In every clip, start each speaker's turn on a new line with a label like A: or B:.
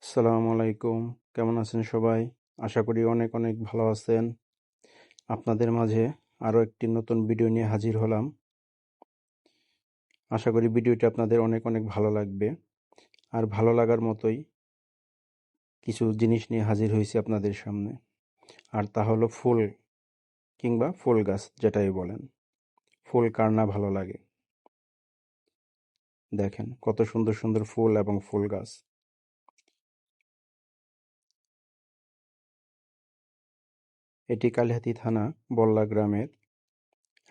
A: আসসালামু আলাইকুম। কেমন আছেন সবাই? আশা করি অনেক অনেক ভালো আছেন। আপনাদের মাঝে আরও একটি নতুন ভিডিও নিয়ে হাজির হলাম। আশা করি ভিডিওটি আপনাদের অনেক অনেক ভালো লাগবে। আর ভালো লাগার মতোই কিছু জিনিস নিয়ে হাজির হয়েছি আপনাদের সামনে। আর তা হলো ফুল কিংবা ফুল গাছ যেটাই বলেন। ফুল কার না ভালো লাগে? দেখেন কত সুন্দর সুন্দর ফুল এবং ফুল গাছ। এটি কালিহাতী থানা বল্লা গ্রামের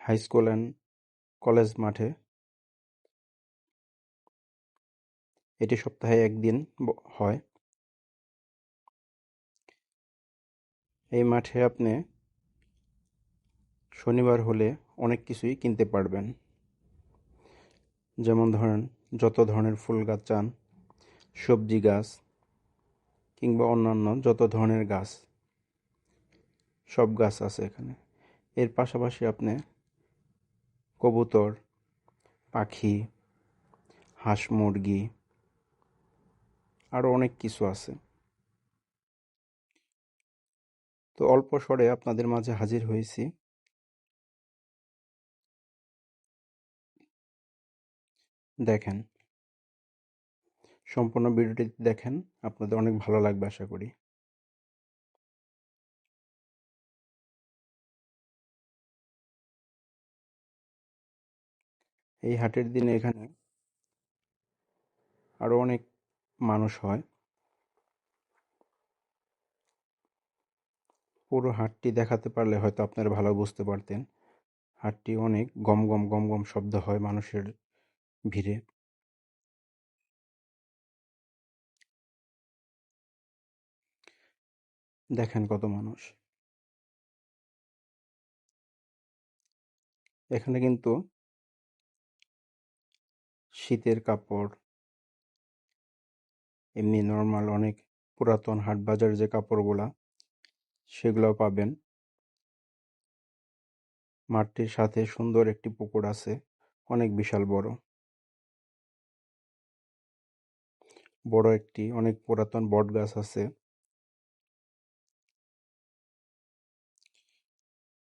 A: হাই স্কুল অ্যান্ড কলেজ মাঠে। এটি সপ্তাহে একদিন হয়। এই মাঠে আপনি শনিবার হলে অনেক কিছুই কিনতে পারবেন। যেমন ধরেন যত ধরনের ফুল গাছ চান, সবজি গাছ কিংবা অন্যান্য যত ধরনের গাছ, সব গাছ আছে এখানে। এর পাশাপাশি আপনি কবুতর, পাখি, হাঁস মুরগি আরও অনেক কিছু আছে। তো অল্প স্বরে আপনাদের মাঝে হাজির হয়েছি। দেখেন, সম্পূর্ণ ভিডিওটি দেখেন, আপনাদের অনেক ভালো লাগবে আশা করি। এই হাটের দিনে এখানে আরও অনেক মানুষ হয়। পুরো হাটটি দেখাতে পারলে হয়তো আপনারা ভালো বুঝতে পারতেন। হাটটি অনেক গম গম গম গম শব্দ হয় মানুষের ভিড়ে। দেখেন কত মানুষ। এখানে কিন্তু শীতের কাপড়, এমনি নর্মাল অনেক পুরাতন হাট বাজার যে কাপড়গুলা, সেগুলোও পাবেন। মাঠটির সাথে সুন্দর একটি পুকুর আছে, অনেক বিশাল বড়। বড় একটি অনেক পুরাতন বট গাছ আছে।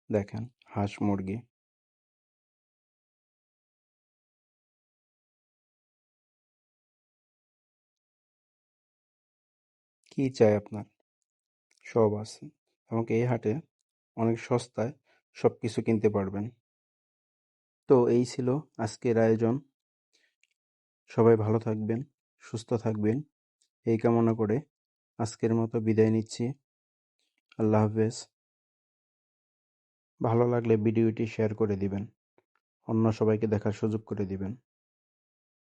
A: দেখেন হাঁস মুরগি। কি চাই আপনার? সব আছে। এবং এই হাটে অনেক সস্তায় সবকিছু কিনতে পারবেন। তো এই ছিল আজকের আয়োজন। সবাই ভালো থাকবেন, সুস্থ থাকবেন, এই কামনা করে আজকের মতো বিদায় নিচ্ছি। আল্লাহ হাফেজ। ভালো লাগলে ভিডিওটি শেয়ার করে দিবেন, অন্য সবাইকে দেখার সুযোগ করে দিবেন।